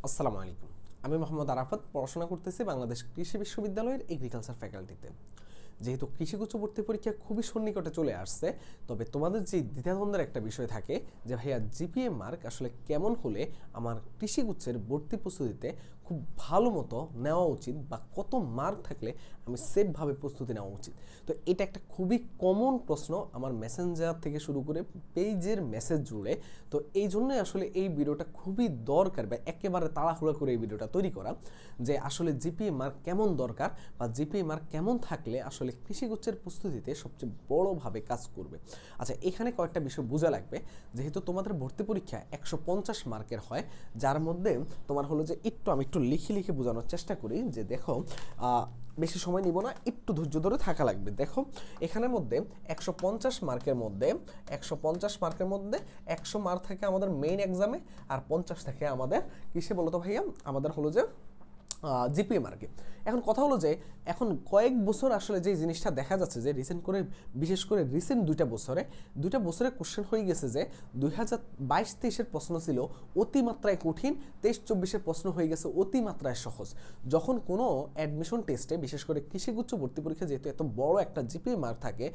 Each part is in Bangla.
আসসালামু আলাইকুম। আমি মোহাম্মদ আরাফাত পড়াশোনা করতেছি বাংলাদেশ কৃষি বিশ্ববিদ্যালয়ের এগ্রিকালচার ফ্যাকাল্টিতে। যেহেতু কৃষি ভর্তি পরীক্ষা খুবই সন্নিকটে চলে আসছে, তবে তোমাদের যে দ্বিধাদ্বন্দ্বের একটা বিষয় থাকে যে ভাইয়া জিপিএ মার্ক আসলে কেমন হলে আমার কৃষিগুচ্ছের ভর্তি প্রস্তুতিতে খুব ভালো মতো নেওয়া উচিত বা কত মার্ক থাকলে আমি সেফভাবে প্রস্তুতি নেওয়া উচিত। তো এটা একটা খুবই কমন প্রশ্ন আমার মেসেঞ্জার থেকে শুরু করে পেজের মেসেজ জুড়ে। তো এই জন্যই আসলে এই ভিডিওটা খুবই দরকার বা একেবারে তাড়াহুড়া করে এই ভিডিওটা তৈরি করা, যে আসলে জিপিএ মার্ক কেমন দরকার বা জিপিএ মার্ক কেমন থাকলে আসলে কৃষিগুচ্ছের প্রস্তুতিতে সবচেয়ে বড়ভাবে কাজ করবে। আচ্ছা, এখানে কয়েকটা বিষয় বোঝা লাগবে। যেহেতু তোমাদের ভর্তি পরীক্ষা 150 মার্কের হয়, যার মধ্যে তোমার হলো যে আমি একটু লিখে লিখে বোঝানোর চেষ্টা করি যে দেখো, বেশি সময় নিব না, একটু ধৈর্য ধরে থাকা লাগবে। দেখো এখানের মধ্যে 150 মার্কের মধ্যে 100 মার্ক থাকে আমাদের মেইন এক্সামে, আর 50 থাকে আমাদের কিসে বলতো ভাইয়া, আমাদের হলো যে জিপিএ মার্কে। এখন কথা হলো যে এখন কয়েক বছর আসলে যে জিনিসটা দেখা যাচ্ছে যে বিশেষ করে রিসেন্ট দুইটা বছরে কোশ্চেন হয়ে গেছে যে 2022-23-এর প্রশ্ন ছিল অতিমাত্রায় কঠিন, 23-24-এর প্রশ্ন হয়ে গেছে অতিমাত্রায় সহজ। যখন কোনো অ্যাডমিশন টেস্টে বিশেষ করে কৃষিগুচ্ছ ভর্তি পরীক্ষা যেহেতু এত বড় একটা জিপিএ মার্ক থাকে,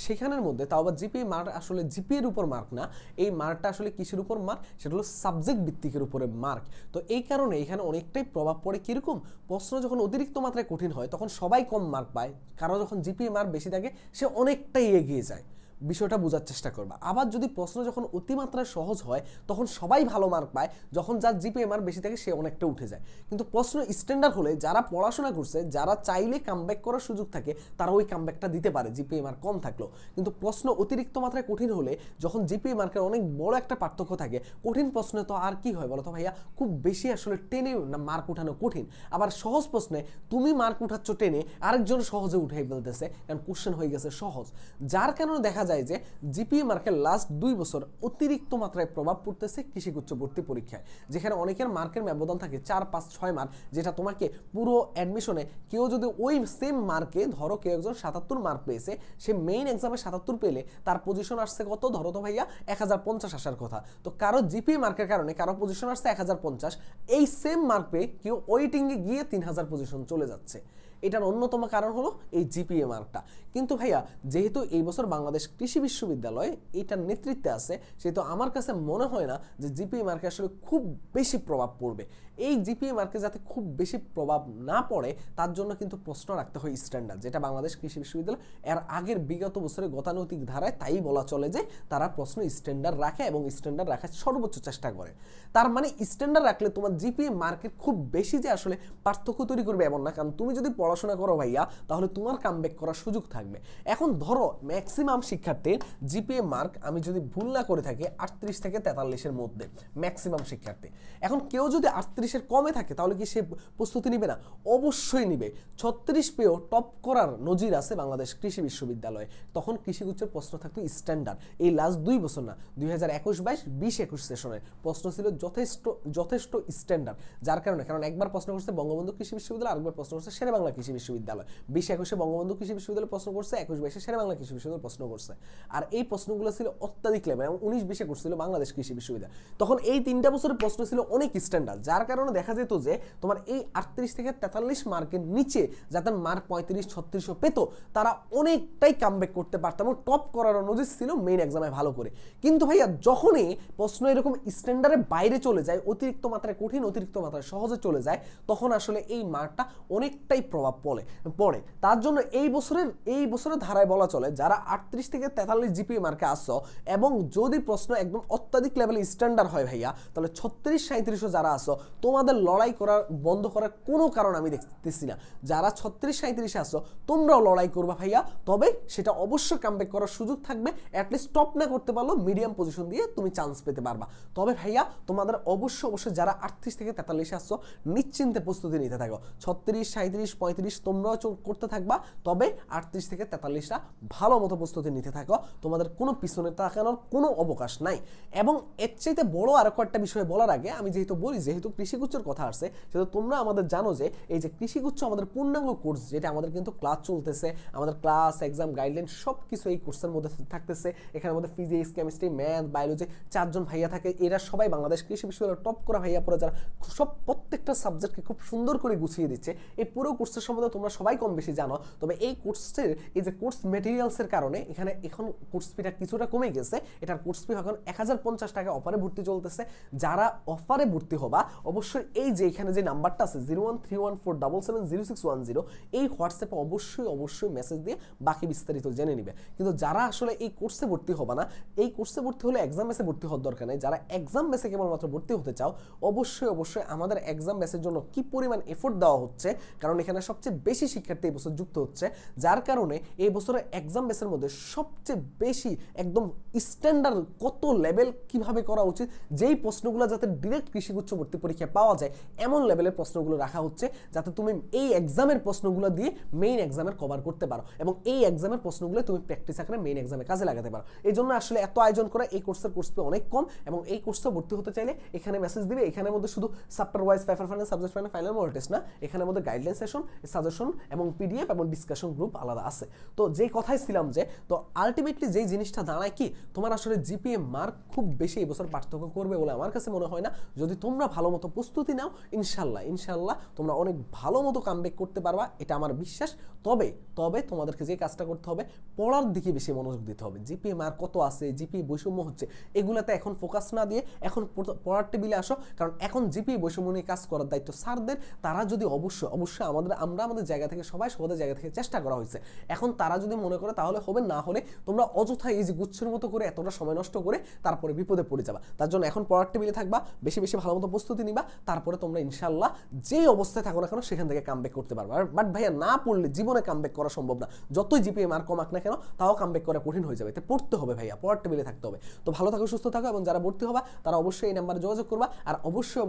সেখানের মধ্যে তাও আবার জিপিএ মার্ক আসলে জিপিএর উপর মার্ক না, এই মার্কটা আসলে কিসের উপর মার্ক, সেটা হলো সাবজেক্ট ভিত্তিকের উপরে মার্ক। তো এই কারণে এখানে অনেকটাই প্রভাব পড়ে কিরকম, প্রশ্ন যখন অতিরিক্ত মাত্রায় কঠিন হয় তখন সবাই কম মার্ক পায়, কারণ যখন জিপিএ মার্ক বেশি থাকে সে অনেকটাই এগিয়ে যায়। বিষয়টা বোঝার চেষ্টা করবা। আবার যদি প্রশ্ন যখন অতিমাত্রায় সহজ হয় তখন সবাই ভালো মার্ক পায়, যখন যার জিপিএ মার্ক বেশি থাকে সে অনেকটা উঠে যায়। কিন্তু প্রশ্ন স্ট্যান্ডার্ড হলে যারা পড়াশোনা করছে, যারা চাইলে কামব্যাক করার সুযোগ থাকে, তারা ওই কামব্যাকটা দিতে পারে জিপিএ মার্ক কম থাকলেও। কিন্তু প্রশ্ন অতিরিক্ত মাত্রায় কঠিন হলে যখন জিপিএ মার্কের অনেক বড় একটা পার্থক্য থাকে, কঠিন প্রশ্নে তো আর কি হয় বলো তো ভাইয়া, খুব বেশি আসলে টেনে না মার্ক উঠানো কঠিন। আবার সহজ প্রশ্নে তুমি মার্ক উঠাচ্ছ টেনে, আরেকজন সহজে উঠে ফেলতেছে, কারণ কোশ্চেন হয়ে গেছে সহজ। যার কারণে দেখা যায় যে জিপিএ মার্কের লাস্ট 2 বছর অতিরিক্ত মাত্রায় প্রভাব পড়তেছে কৃষিগুচ্ছ ভর্তি পরীক্ষায়, যেখানে অনেকের মার্কের ব্যবধান থাকে 4, 5, 6 মার্ক, যেটা তোমাকে পুরো অ্যাডমিশনে কেউ যদি ওই সেম মার্কে, ধরো কেউ একজন 77 মার্ক পেয়েছে, সে মেইন এক্সামে 77 পেলে তার পজিশন আসছে কত, ধরো তো ভাইয়া 1050 আসার কথা। তো কারো জিপিএ মার্কের কারণে কারো পজিশন আসছে 1050, এই সেম মার্ক পেয়ে কেউ ওয়েটিংয়ে গিয়ে 3000 পজিশন চলে যাচ্ছে। এটার অন্যতম কারণ হলো এই জিপিএ মার্কটা। কিন্তু ভাইয়া যেহেতু এই বছর বাংলাদেশ কৃষি বিশ্ববিদ্যালয় এটার নেতৃত্বে আছে, সেহেতু আমার কাছে মনে হয় না যে জিপিএ মার্কে আসলে খুব বেশি প্রভাব পড়বে। এই জিপিএ মার্কে যাতে খুব বেশি প্রভাব না পড়ে তার জন্য কিন্তু প্রশ্ন রাখতে হয় স্ট্যান্ডার্ড, যেটা বাংলাদেশ কৃষি বিশ্ববিদ্যালয় এর আগের বিগত বছরের গতানুগতিক ধারায় তাই বলা চলে যে তারা প্রশ্ন স্ট্যান্ডার্ড রাখে এবং স্ট্যান্ডার্ড রাখার সর্বোচ্চ চেষ্টা করে। তার মানে স্ট্যান্ডার্ড রাখলে তোমার জিপিএ মার্কের খুব বেশি যে আসলে পার্থক্য তৈরি করবে এমন না, কারণ তুমি যদি পড়াশোনা করো ভাইয়া তাহলে তোমার কামব্যাক করার সুযোগ থাকবে। এখন ধরো ম্যাক্সিমাম শিক্ষার্থীর জিপিএ মার্ক আমি যদি ভুল না করে থাকি 38 থেকে 43-এর মধ্যে ম্যাক্সিমাম শিক্ষার্থী। এখন কেউ যদি 38-এর কমে থাকে তাহলে কি সে প্রস্তুতি নিবে না? অবশ্যই নিবে। 36 পেয়েও টপ করার নজির আছে বাংলাদেশ কৃষি বিশ্ববিদ্যালয়ে। তখন কৃষিগুচ্ছের প্রশ্ন থাকতো স্ট্যান্ডার্ড। এই লাস্ট 2 বছর না, 2021-22, 20-21 সেশনের প্রশ্ন ছিল যথেষ্ট স্ট্যান্ডার্ড। যার কারণে, কারণ একবার প্রশ্ন করছে বঙ্গবন্ধু কৃষি বিশ্ববিদ্যালয়, আরেকবার প্রশ্ন করছে শেরেবাংলা কৃষি বিশ্ববিদ্যালয়। 20-21-এ বঙ্গবন্ধু কৃষি বিশ্ববিদ্যালয় প্রশ্ন করছে, 21-22-এ শেরেবাংলা কৃষি বিশ্ববিদ্যালয় প্রশ্ন করছে। আর এই প্রশ্নগুলো ছিল অত্যাধিক লেভেল, এবং 19-20-এ করছিল বাংলাদেশ কৃষি বিশ্ববিদ্যালয়। তখন এই 3টা বছরের প্রশ্ন ছিল অনেক স্ট্যান্ডার্ড, যার কারণে দেখা যেত যে তোমার এই 38 থেকে 43 মার্কের নিচে যাদের মার্ক 35-36 পেত, তারা অনেকটাই কামব্যাক করতে পারত এবং টপ করার নজির ছিল মেইন এক্সামে ভালো করে। কিন্তু ভাইয়া যখনই প্রশ্ন এরকম স্ট্যান্ডার্ডের বাইরে চলে যায়, অতিরিক্ত মাত্রায় কঠিন, অতিরিক্ত মাত্রায় সহজে চলে যায়, তখন আসলে এই মার্কটা অনেকটাই প্রভাব পড়ে। তার জন্য এই বছরের ধারায় বলা চলে যারা 38 থেকে 43 জিপিএ মার্কে আসছো, এবং যদি প্রশ্ন একদম অত্যাধিক লেভেলে স্ট্যান্ডার্ড হয় ভাইয়া, তাহলে 36-37 যারা আসো, তোমাদের লড়াই করার বন্ধ করার কোনো কারণ আমি দেখতেছি না। যারা 36-37 আসো তোমরাও লড়াই করবা ভাইয়া, তবে সেটা অবশ্যই কামব্যাক করার সুযোগ থাকবে। অ্যাটলিস্ট টপ না করতে পারলেও মিডিয়াম পজিশন দিয়ে তুমি চান্স পেতে পারবা। তবে ভাইয়া তোমাদের অবশ্যই যারা 38 থেকে 43 আসছো নিশ্চিন্তে প্রস্তুতি নিতে থাকো। 36, 37, 35 তোমরাও করতে থাকবা, তবে 38 থেকে 43টা ভালো মতো প্রস্তুতি নিতে থাকো, তোমাদের কোনো পিছনে তাকানোর কোনো অবকাশ নাই। এবং এর চাইতে বড় আরো কয়েকটা বিষয় বলার আগে আমি যেহেতু কৃষিগুচ্ছের কথা আসছে, সেহেতু তোমরা আমাদের জানো যে এই যে কৃষিগুচ্ছ আমাদের পূর্ণাঙ্গ কোর্স, যেটা আমাদের কিন্তু ক্লাস চলতেছে, আমাদের ক্লাস এক্সাম গাইডলাইন সব কিছু এই কোর্সের মধ্যে থাকতেছে। এখানের মধ্যে ফিজিক্স, কেমিস্ট্রি, ম্যাথ, বায়োলজি 4 জন ভাইয়া থাকে, এরা সবাই বাংলাদেশ কৃষি বিশ্ববিদ্যালয়ের টপ করা ভাইয়া পড়ে, যারা সব প্রত্যেকটা সাবজেক্টকে খুব সুন্দর করে গুছিয়ে দিচ্ছে। এই পুরো কোর্সের সম্বন্ধে তোমরা সবাই কম বেশি জানো, তবে এই কোর্সের এই যে কোর্স মেটেরিয়ালসের কারণে এখন কোর্স ফিটা কিছুটা কমে গেছে। এটার কোর্স ফি এখন 1050 টাকা অফারে ভর্তি চলতেছে। যারা অফারে ভর্তি হবা অবশ্যই এই যে এখানে যে নাম্বারটা আছে 01314770610 এই হোয়াটসঅ্যাপে অবশ্যই মেসেজ দিয়ে বাকি বিস্তারিত জেনে নিবে। কিন্তু যারা আসলে এই কোর্সে ভর্তি হবা না, এই কোর্সে ভর্তি হলে এক্সাম বেসে ভর্তি হওয়ার দরকার নেই। যারা এক্সাম বেসে কেবলমাত্র ভর্তি হতে চাও, অবশ্যই আমাদের এক্সাম বেসের জন্য কি পরিমাণ এফোর্ট দেওয়া হচ্ছে, কারণ এখানে সবচেয়ে বেশি শিক্ষার্থী এই বছর যুক্ত হচ্ছে, যার কারণে এই বছরের এক্সাম বেসের মধ্যে সবচেয়ে বেশি একদম স্ট্যান্ডার্ড কত লেভেল কিভাবে করা উচিত, যেই প্রশ্নগুলো যাতে ডিরেক্ট কৃষিগুচ্ছ ভর্তি পরীক্ষায় পাওয়া যায় এমন লেভেলের প্রশ্নগুলো রাখা হচ্ছে, যাতে তুমি এই এক্সামের প্রশ্নগুলো দিয়ে মেইন এক্সামের কভার করতে পারো এবং এই এক্সামের প্রশ্নগুলো তুমি প্র্যাকটিস আকারে মেইন এক্সামে কাজে লাগাতে পারো। এই জন্য আসলে এত আয়োজন করা। এই কোর্সের কোর্স ফি অনেক কম এবং এই কোর্সে ভর্তি হতে চাইলে এখানে মেসেজ দিবে। এখানের মধ্যে শুধু chapter wise paper final, subject final, final model test না, এখানের মধ্যে গাইডলাইন সেশন, সাজেশন এবং পিডিএফ এবং ডিসকাশন গ্রুপ আলাদা আছে। তো যেই কথাই ছিলাম যে তো আলটিমেটলি যেই জিনিসটা দাঁড়ায় কি, তোমার আসলে জিপিএ মার্ক খুব বেশি এই বছর পার্থক্য করবে বলে আমার কাছে মনে হয় না। যদি তোমরা ভালো মতো প্রস্তুতি নাও, ইনশাল্লাহ তোমরা অনেক ভালো মতো কামব্যাক করতে পারবা, এটা আমার বিশ্বাস। তবে তোমাদেরকে যে কাজটা করতে হবে, পড়ার দিকে বেশি মনোযোগ দিতে হবে। জিপিএ মার্ক কত আছে, জিপিএ বৈষম্য হচ্ছে, এগুলাতে এখন ফোকাস না দিয়ে এখন পড়ার টেবিলে আসো। কারণ এখন জিপিএ বৈষম্য নিয়ে কাজ করার দায়িত্ব স্যারদের। তারা যদি অবশ্যই আমরা আমাদের জায়গা থেকে সবাদের জায়গা থেকে চেষ্টা করা হয়েছে। এখন তারা যদি মনে করে তাহলে হবে, না হলে তোমরা অযথা এই যে গুচ্ছের মতো করে এতটা সময় নষ্ট করে তারপরে বিপদে পড়ে যাবা। তার জন্য এখন পড়ার টেবিলে থাকবা, বেশি ভালো মতো প্রস্তুতি নিবা, তারপরে তোমরা ইনশাল্লাহ যে অবস্থায় থাকো না কেন সেখান থেকে কামব্যাক করতে পারবা। বাট ভাইয়া না পড়লে জীবনে কামব্যাক করা সম্ভব না। যতই জিপিএ মার্ক কমাক না কেন, তাও কামব্যাক করা কঠিন হয়ে যাবে। পড়তে হবে ভাইয়া, পড়ার টেবিলে থাকতে হবে। তো ভালো থাকো, সুস্থ থাকো এবং যারা ভর্তি হবা তারা অবশ্যই এই নাম্বারে যোগাযোগ করবা। আর অবশ্যই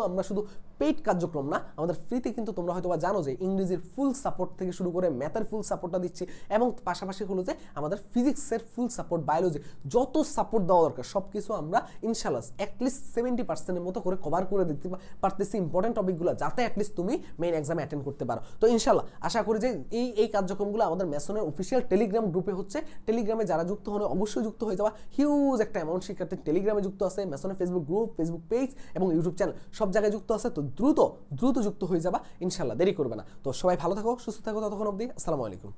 আমরা শুধু পেইড কার্যক্রম না, আমাদের ফ্রিতে কিন্তু তোমরা হয়তো জানো যে ইংরেজির ফুল সাপোর্ট থেকে শুরু করে ম্যাথের ফুল সাপোর্টটা দিচ্ছি, এবং পাশাপাশি হলো যে আমাদের ফিজিক্সের ফুল সাপোর্ট, বায়োলজি যত সাপোর্ট দেওয়া দরকার সব কিছু আমরা ইনশাল্লাহ অ্যাটলিস্ট 70% মতো করে কভার করে দিতে পারতেছি ইম্পর্টেন্ট টপিকগুলো, যাতে অ্যাটলিস্ট তুমি মেইন এক্সামে অ্যাটেন্ড করতে পারো। তো ইনশাল্লাহ আশা করি যে এই কার্যক্রমগুলো আমাদের ম্যাসনের অফিসিয়াল টেলিগ্রাম গ্রুপে হচ্ছে। টেলিগ্রামে যারা যুক্ত হন অবশ্যই যুক্ত হয়ে যাওয়া। হিউজ একটা অ্যামাউন্ট শিক্ষার্থী টেলিগ্রামে যুক্ত আছে, ম্যাসনের ফেসবুক গ্রুপ, ফেসবুক পেজ এবং ইউটিউব চ্যানেল সব জায়গায় যুক্ত আছে। তো দ্রুত যুক্ত হয়ে যাবা ইনশাল্লাহ, দেরি করবে না। তো সবাই ভালো থাকো, সুস্থ থাকো, ততক্ষণ অবধি আসসালামু আলাইকুম।